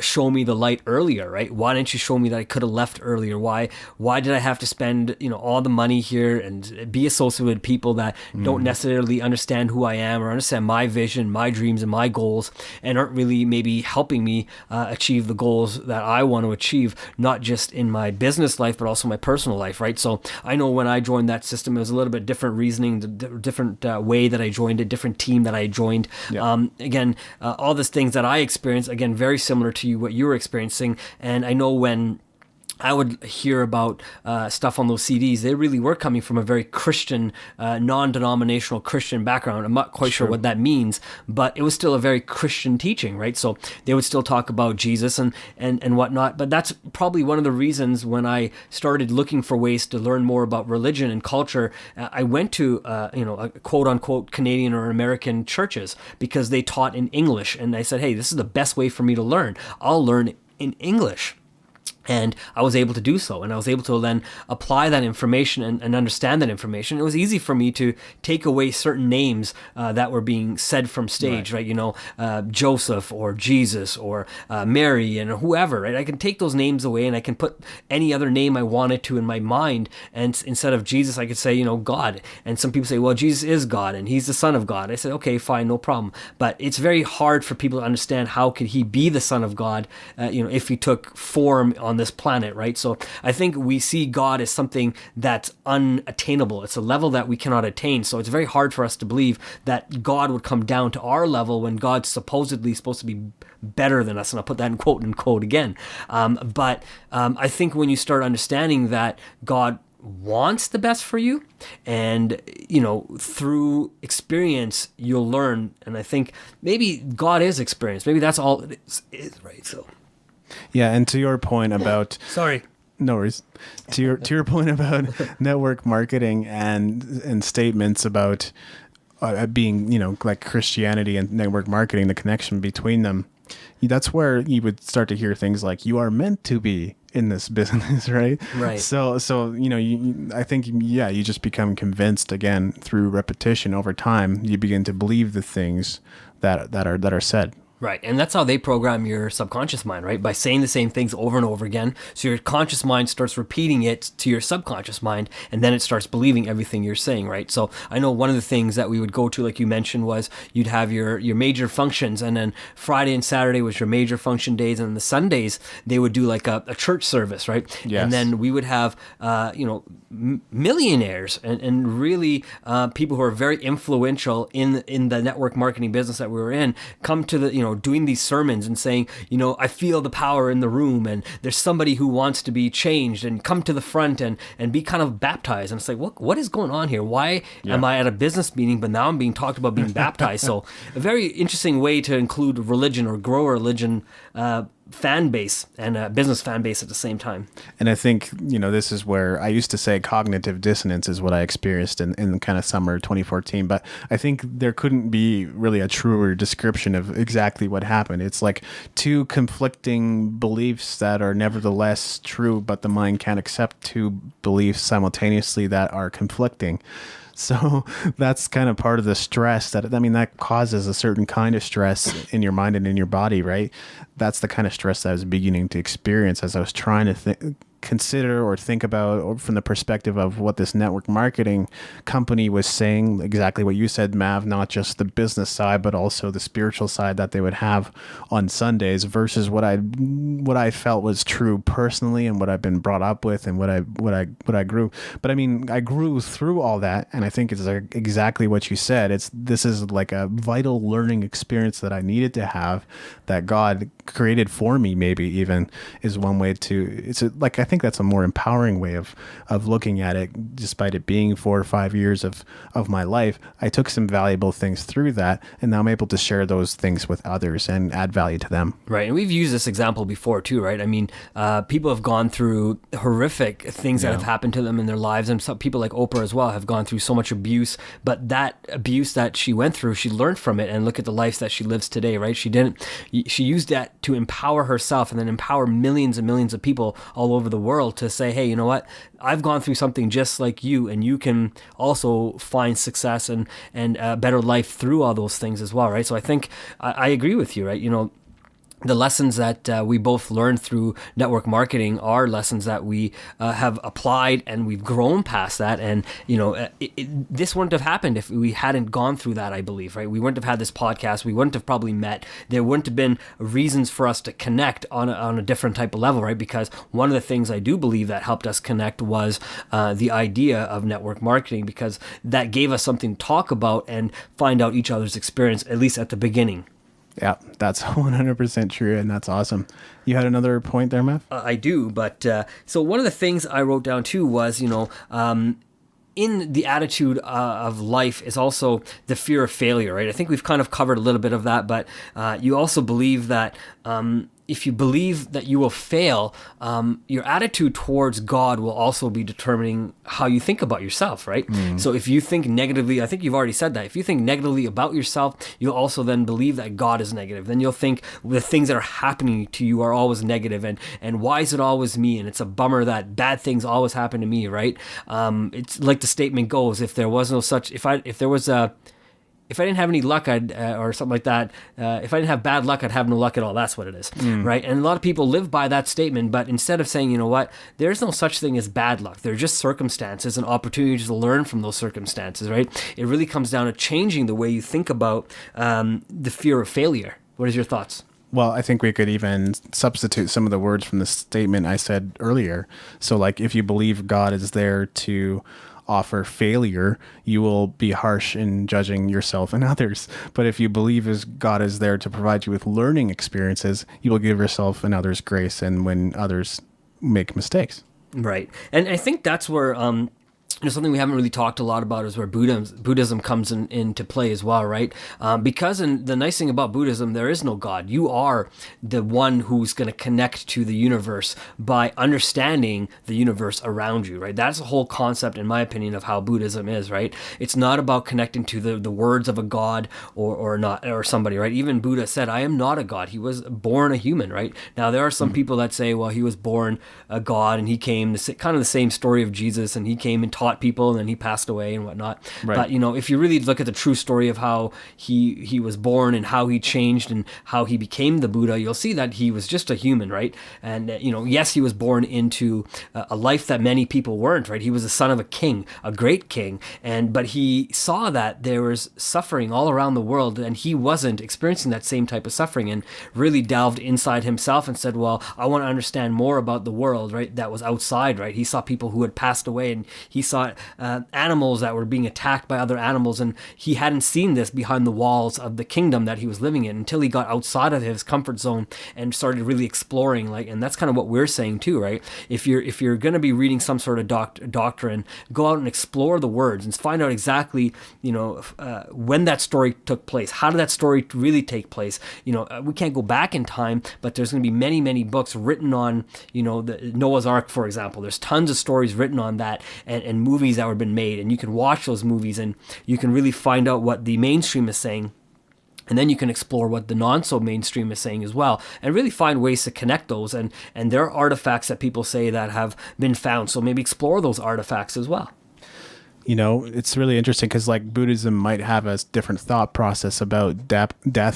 show me the light earlier, right? Why didn't you show me that I could have left earlier? Why did I have to spend, all the money here and be associated with people that don't necessarily understand who I am or understand my vision, my dreams, and my goals, and aren't really maybe helping me achieve the goals that I want to achieve, not just in my business life, but also my personal life, right? So I know when I joined that system, it was a little bit different reasoning, different way that I joined it, different team that I joined. Yeah. Again, all these things that I experienced, again, very similar to what you were experiencing. And I know when I would hear about stuff on those CDs, they really were coming from a very Christian, non-denominational Christian background. I'm not quite sure what that means, but it was still a very Christian teaching, right? So they would still talk about Jesus and whatnot. But that's probably one of the reasons when I started looking for ways to learn more about religion and culture, I went to, a quote-unquote Canadian or American churches because they taught in English. And I said, hey, this is the best way for me to learn. I'll learn in English. And I was able to do so, and I was able to then apply that information and understand that information. It was easy for me to take away certain names that were being said from stage, right? Joseph or Jesus or Mary and whoever, right? I can take those names away, and I can put any other name I wanted to in my mind. And instead of Jesus, I could say, God. And some people say, well, Jesus is God, and he's the Son of God. I said, okay, fine, no problem. But it's very hard for people to understand how could he be the Son of God, if he took form on this planet, right? So I think we see God as something that's unattainable. It's a level that we cannot attain. So it's very hard for us to believe that God would come down to our level when God's supposedly supposed to be better than us. And I'll put that in quote again. But I think when you start understanding that God wants the best for you, and through experience you'll learn. And I think maybe God is experience. Maybe that's all it is, right? So yeah, and to your point about sorry, no worries. To your point about network marketing and statements about being like Christianity and network marketing, the connection between them. That's where you would start to hear things like, you are meant to be in this business, right? Right. So I think you just become convinced again through repetition over time. You begin to believe the things that are said. Right. And that's how they program your subconscious mind, right? By saying the same things over and over again. So your conscious mind starts repeating it to your subconscious mind, and then it starts believing everything you're saying, right? So I know one of the things that we would go to, like you mentioned, was you'd have your major functions, and then Friday and Saturday was your major function days, and the Sundays they would do like a church service, right? Yes. And then we would have, millionaires and really people who are very influential in the network marketing business that we were in come to the, doing these sermons and saying, I feel the power in the room, and there's somebody who wants to be changed, and come to the front and be kind of baptized. And it's like, what is going on here? Why am I at a business meeting, but now I'm being talked about being baptized? So a very interesting way to include religion or grow a religion fan base and a business fan base at the same time. And I think, this is where I used to say cognitive dissonance is what I experienced in kind of summer 2014. But I think there couldn't be really a truer description of exactly what happened. It's like two conflicting beliefs that are nevertheless true, but the mind can't accept two beliefs simultaneously that are conflicting. So that's kind of part of the stress that causes a certain kind of stress in your mind and in your body, right? That's the kind of stress that I was beginning to experience as I was trying to consider or think about, or from the perspective of what this network marketing company was saying, exactly what you said, Mav, not just the business side, but also the spiritual side that they would have on Sundays versus what I felt was true personally and what I've been brought up with and what I grew. But I grew through all that. And I think it's exactly what you said. This is like a vital learning experience that I needed to have, that God created for me, maybe even is one way to, I think that's a more empowering way of looking at it. Despite it being 4 or 5 years of my life, I took some valuable things through that, and now I'm able to share those things with others and add value to them. Right. And we've used this example before too, right? People have gone through horrific things that have happened to them in their lives, and some people like Oprah as well have gone through so much abuse, but that abuse that she went through, she learned from it, and look at the life that she lives today, right? She used that to empower herself and then empower millions and millions of people all over the world to say, hey, you know what? I've gone through something just like you, and you can also find success and a better life through all those things as well, right? So I think I agree with you, right? The lessons that we both learned through network marketing are lessons that we have applied, and we've grown past that. And, this wouldn't have happened if we hadn't gone through that, I believe, right? We wouldn't have had this podcast. We wouldn't have probably met. There wouldn't have been reasons for us to connect on a different type of level, right? Because one of the things I do believe that helped us connect was the idea of network marketing, because that gave us something to talk about and find out each other's experience, at least at the beginning. Yeah, that's 100% true, and that's awesome. You had another point there, Mav? I do, but so one of the things I wrote down too was, in the attitude of life is also the fear of failure, right? I think we've kind of covered a little bit of that, but you also believe that if you believe that you will fail, your attitude towards God will also be determining how you think about yourself, right? So if you think negatively, I think you've already said that. If you think negatively about yourself, you'll also then believe that God is negative. Then you'll think the things that are happening to you are always negative, and why is it always me? And it's a bummer that bad things always happen to me, right? It's like the statement goes: if there was no such, if I didn't have any luck, or something like that, if I didn't have bad luck, I'd have no luck at all. That's what it is, right? And a lot of people live by that statement, but instead of saying, you know what, there's no such thing as bad luck. They're just circumstances and opportunities to learn from those circumstances, right? It really comes down to changing the way you think about the fear of failure. What is your thoughts? Well, I think we could even substitute some of the words from the statement I said earlier. So like, if you believe God is there to offer failure, you will be harsh in judging yourself and others. But if you believe God is there to provide you with learning experiences, you will give yourself and others grace, and when others make mistakes. Right. And I think that's where something we haven't really talked a lot about is where Buddhism comes into play as well, right? Because the nice thing about Buddhism, there is no God. You are the one who's going to connect to the universe by understanding the universe around you, right? That's the whole concept, in my opinion, of how Buddhism is, right? It's not about connecting to the words of a God or not, or somebody, right? Even Buddha said, I am not a God. He was born a human, right? Now, there are some people that say, well, he was born a God, and he came, kind of the same story of Jesus, and he came and taught people, and then he passed away and whatnot. Right. But if you really look at the true story of how he was born and how he changed and how he became the Buddha, you'll see that he was just a human, right? And yes, he was born into a life that many people weren't, right? He was the son of a king, a great king, but he saw that there was suffering all around the world, and he wasn't experiencing that same type of suffering, and really delved inside himself and said, well, I want to understand more about the world, right? That was outside, right? He saw people who had passed away, and he saw animals that were being attacked by other animals, and he hadn't seen this behind the walls of the kingdom that he was living in until he got outside of his comfort zone and started really exploring. And that's kind of what we're saying too, right? If you're going to be reading some sort of doctrine, go out and explore the words and find out exactly when that story took place. How did that story really take place? We can't go back in time, but there's going to be many books written on the Noah's Ark, for example. There's tons of stories written on that, and movies that were been made, and you can watch those movies and you can really find out what the mainstream is saying, and then you can explore what the non-so mainstream is saying as well, and really find ways to connect those, and there are artifacts that people say that have been found, so maybe explore those artifacts as well. It's really interesting because like Buddhism might have a different thought process about death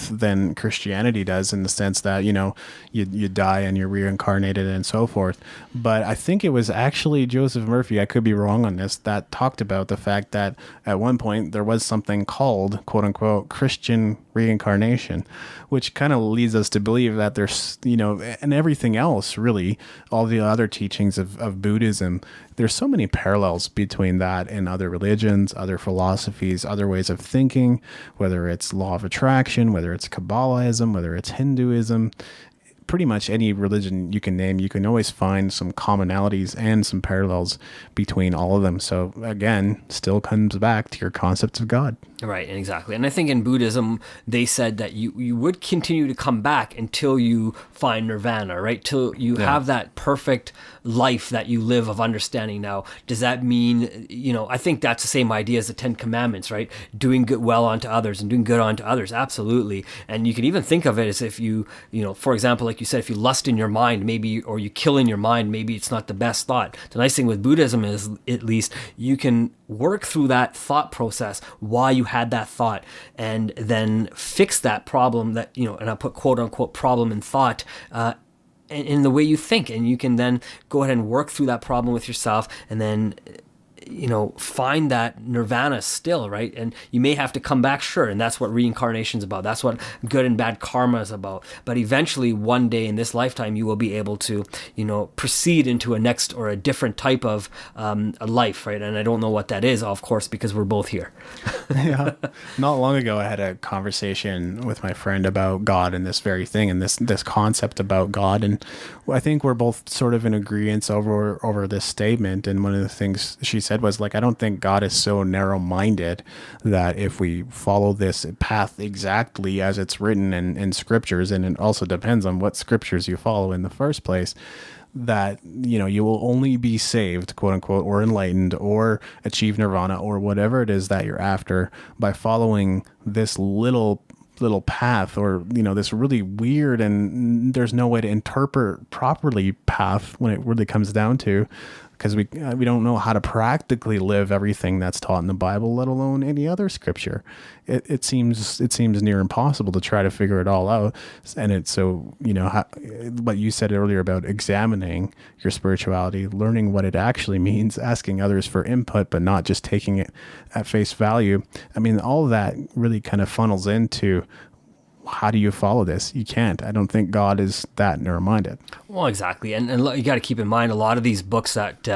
than Christianity does, in the sense that, you die and you're reincarnated and so forth. But I think it was actually Joseph Murphy, I could be wrong on this, that talked about the fact that at one point there was something called, quote unquote, Christian reincarnation, which kind of leads us to believe that there's, and everything else, really, all the other teachings of Buddhism, there's so many parallels between that and other religions, other philosophies, other ways of thinking, whether it's law of attraction, whether it's Kabbalism, whether it's Hinduism. Pretty much any religion you can name, you can always find some commonalities and some parallels between all of them. So again, still comes back to your concept of God. Right, exactly. And I think in Buddhism, they said that you would continue to come back until you find nirvana, right? Till you have that perfect life that you live of understanding. Now, does that mean, I think that's the same idea as the 10 Commandments, right? Doing good well unto others and doing good unto others, absolutely. And you can even think of it as if you, for example, like you said, if you lust in your mind, maybe, or you kill in your mind, maybe it's not the best thought. The nice thing with Buddhism is, at least, you can work through that thought process why you had that thought, and then fix that problem that, and I put quote unquote problem in thought, in the way you think, and you can then go ahead and work through that problem with yourself, and then find that nirvana still, right? And you may have to come back, sure, and that's what reincarnation is about. That's what good and bad karma is about. But eventually, one day in this lifetime, you will be able to, proceed into a next or a different type of a life, right? And I don't know what that is, of course, because we're both here. Yeah. Not long ago, I had a conversation with my friend about God and this very thing, and this concept about God. And I think we're both sort of in agreement over this statement. And one of the things she said said was like, I don't think God is so narrow-minded that if we follow this path exactly as it's written in scriptures, and it also depends on what scriptures you follow in the first place, that, you know, you will only be saved, quote unquote, or enlightened or achieve nirvana or whatever it is that you're after by following this little path, or, you know, this really weird and there's no way to interpret properly path when it really comes down to, because we don't know how to practically live everything that's taught in the Bible, let alone any other scripture. It seems near impossible to try to figure it all out. And it's so, you know, what you said earlier about examining your spirituality, learning what it actually means, asking others for input, but not just taking it at face value. I mean, all of that really kind of funnels into, how do you follow this? You can't. I don't think God is that narrow-minded. Well, exactly. And you got to keep in mind, a lot of these books that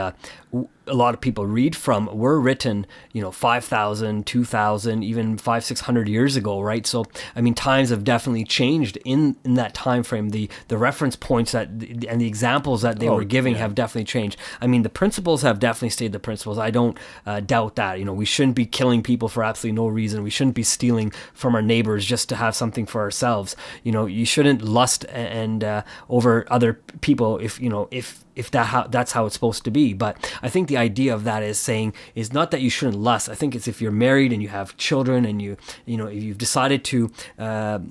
a lot of people read from were written, 5,000, 2,000, even 500-600 years ago, right? So, I mean, times have definitely changed in that time frame. The reference points and the examples that they were giving have definitely changed. I mean, the principles have definitely stayed the principles. I don't doubt that. We shouldn't be killing people for absolutely no reason. We shouldn't be stealing from our neighbors just to have something for ourselves. You shouldn't lust and over other people if that's how it's supposed to be. But I think the idea of that is not that you shouldn't lust. I think it's if you're married and you have children and you've decided to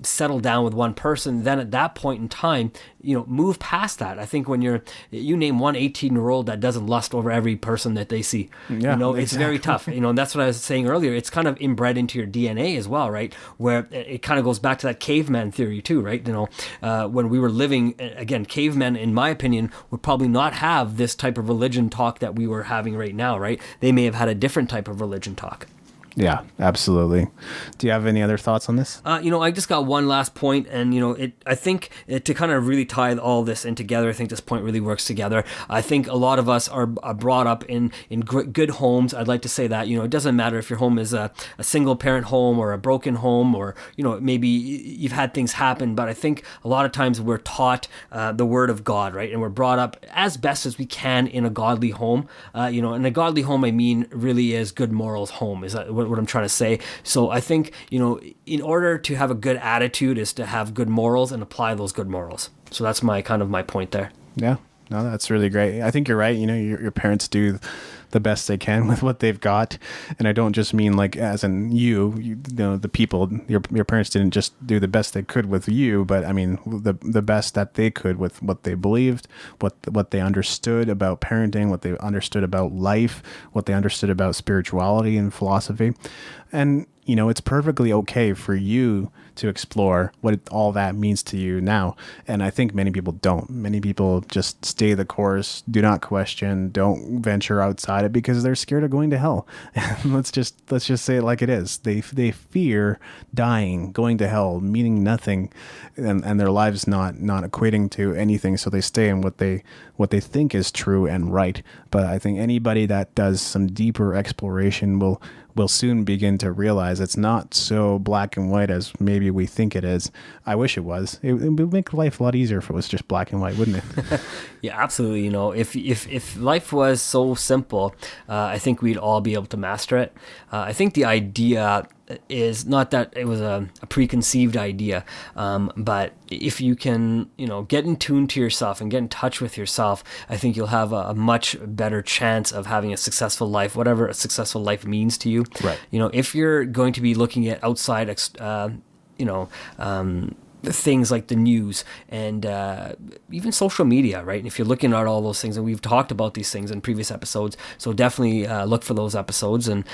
settle down with one person, then at that point in time, move past that. I think when you name one 18-year-old that doesn't lust over every person that they see, it's very tough. And that's what I was saying earlier. It's kind of inbred into your DNA as well, right? Where it kind of goes back to that caveman theory too, right? When we were living, again, cavemen, in my opinion, would probably not have this type of religion talk that we were having right now, right? They may have had a different type of religion talk. Yeah, absolutely. Do you have any other thoughts on this? I just got one last point, and I think to kind of really tie all this in together, I think this point really works together. I think a lot of us are brought up in good homes. I'd like to say that it doesn't matter if your home is a single parent home or a broken home, or maybe you've had things happen. But I think a lot of times we're taught the Word of God, right, and we're brought up as best as we can in a godly home. And a godly home, I mean, really is good morals home. Is that what I'm trying to say? So I think, in order to have a good attitude is to have good morals and apply those good morals. So that's my point there. Yeah, no, that's really great. I think you're right. Your parents do the best they can with what they've got. And I don't just mean like as in the people, your parents didn't just do the best they could with you, but I mean the best that they could with what they believed, what they understood about parenting, what they understood about life, what they understood about spirituality and philosophy. And it's perfectly okay for you to explore what all that means to you now. And I think many people don't. Many people just stay the course, do not question, don't venture outside it because they're scared of going to hell. And let's just say it like it is. They fear dying, going to hell, meaning nothing, and their lives not equating to anything. So they stay in what they think is true and right. But I think anybody that does some deeper exploration will soon begin to realize it's not so black and white as maybe we think it is. I wish it was. It would make life a lot easier if it was just black and white, wouldn't it? Yeah, absolutely. If life was so simple, I think we'd all be able to master it. I think the idea is not that it was a preconceived idea, but if you can, get in tune to yourself and get in touch with yourself, I think you'll have a much better chance of having a successful life, whatever a successful life means to you. Right. If you're going to be looking at outside, things like the news and even social media, right? And if you're looking at all those things, and we've talked about these things in previous episodes, so definitely look for those episodes, and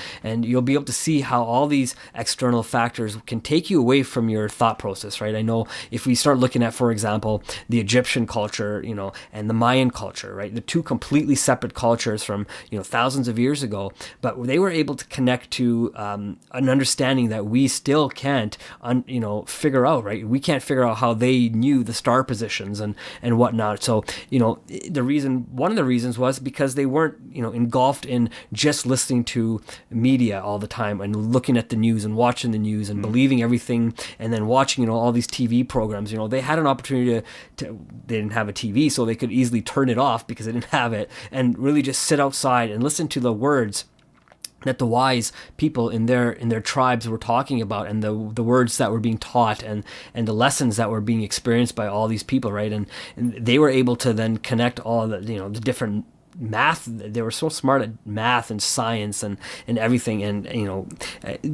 you'll be able to see how all these external factors can take you away from your thought process, right? I know if we start looking at, for example, the Egyptian culture, and the Mayan culture, right? The two completely separate cultures from, thousands of years ago, but they were able to connect to an understanding that we still can't, figure out, right? We can't can't figure out how they knew the star positions and whatnot. So, one of the reasons was because they weren't, engulfed in just listening to media all the time and looking at the news and watching the news and believing everything, and then watching, all these TV programs. They had an opportunity to they didn't have a TV, so they could easily turn it off because they didn't have it, and really just sit outside and listen to the words that the wise people in their tribes were talking about, and the words that were being taught, and the lessons that were being experienced by all these people, right? And they were able to then connect all the the different math. They were so smart at math and science and everything, and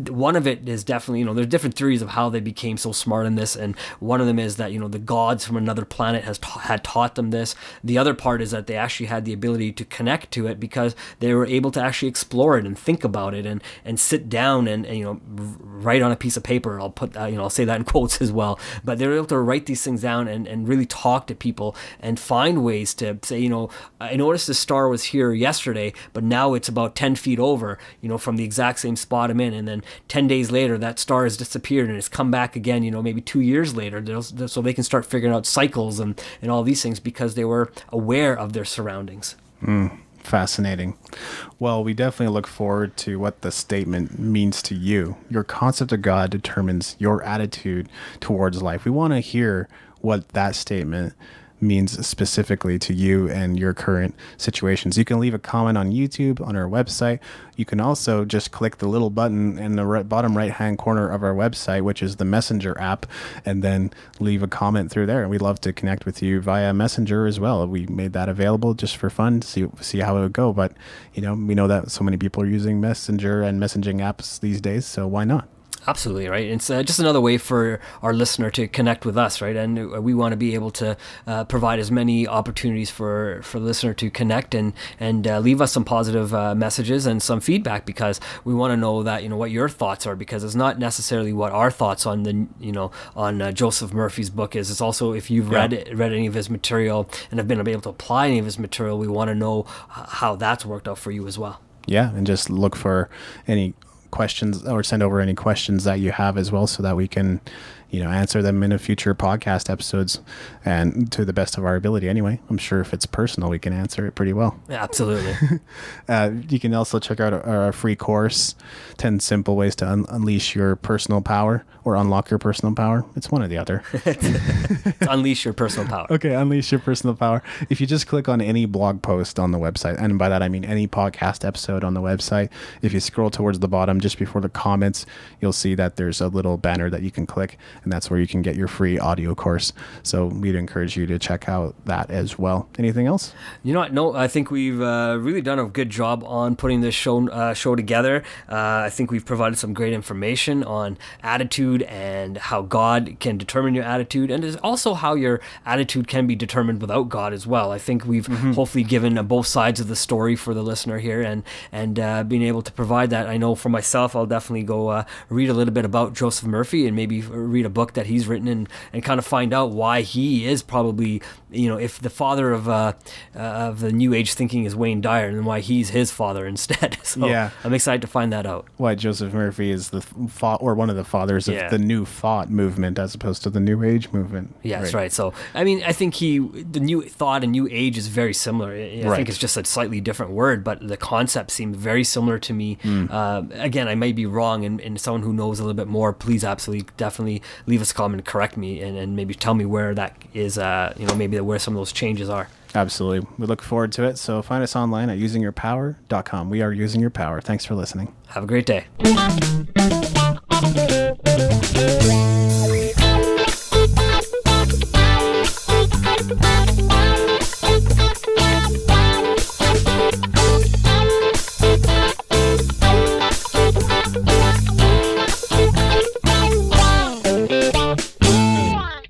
one of it is definitely, there's different theories of how they became so smart in this, and one of them is that the gods from another planet had taught them this. The other part is that they actually had the ability to connect to it because they were able to actually explore it and think about it and sit down and write on a piece of paper. I'll put I'll say that in quotes as well, but they were able to write these things down and really talk to people and find ways to say, I noticed this star was here yesterday, but now it's about 10 feet over, from the exact same spot I'm in. And then 10 days later, that star has disappeared and it's come back again, maybe 2 years later, so they can start figuring out cycles and all these things because they were aware of their surroundings. Fascinating. Well, we definitely look forward to what the statement means to you. Your concept of God determines your attitude towards life. We want to hear what that statement means specifically to you and your current situations. You can leave a comment on YouTube, on our website. You can also just click the little button in the bottom right hand corner of our website, which is the Messenger app, and then leave a comment through there. And we'd love to connect with you via Messenger as well. We made that available just for fun to see how it would go. But we know that so many people are using Messenger and messaging apps these days, so why not? Absolutely, right. It's just another way for our listener to connect with us, right? And we want to be able to provide as many opportunities for the listener to connect and leave us some positive messages and some feedback, because we want to know that what your thoughts are, because it's not necessarily what our thoughts on the on Joseph Murphy's book is. It's also if you've read any of his material and have been able to apply any of his material, we want to know how that's worked out for you as well. Yeah, and just look for any questions or send over any questions that you have as well, so that we can answer them in a future podcast episodes, and to the best of our ability anyway. I'm sure if it's personal, we can answer it pretty well. Yeah, absolutely. You can also check out our free course, 10 simple ways to unleash your personal power, or unlock your personal power. It's one or the other. Unleash your personal power. Okay, unleash your personal power. If you just click on any blog post on the website, and by that I mean any podcast episode on the website, if you scroll towards the bottom just before the comments, you'll see that there's a little banner that you can click, and that's where you can get your free audio course. So we'd encourage you to check out that as well. Anything else? No, I think we've really done a good job on putting this show together. I think we've provided some great information on attitude and how God can determine your attitude, and also how your attitude can be determined without God as well. I think we've hopefully given both sides of the story for the listener here, and being able to provide that. I know for myself, I'll definitely go read a little bit about Joseph Murphy and maybe read a book that he's written and kind of find out why he is probably, if the father of the New Age thinking is Wayne Dyer, then why he's his father instead. So yeah. I'm excited to find that out. Why Joseph Murphy is one of the fathers of the New Thought movement as opposed to the New Age movement. Yeah, that's right. So, I mean, I think the New Thought and New Age is very similar. I think it's just a slightly different word, but the concept seemed very similar to me. Again, I may be wrong, and someone who knows a little bit more, please definitely leave us a comment and correct me, and maybe tell me where that is, maybe where some of those changes are. Absolutely. We look forward to it. So find us online at usingyourpower.com. We are Using Your Power. Thanks for listening. Have a great day.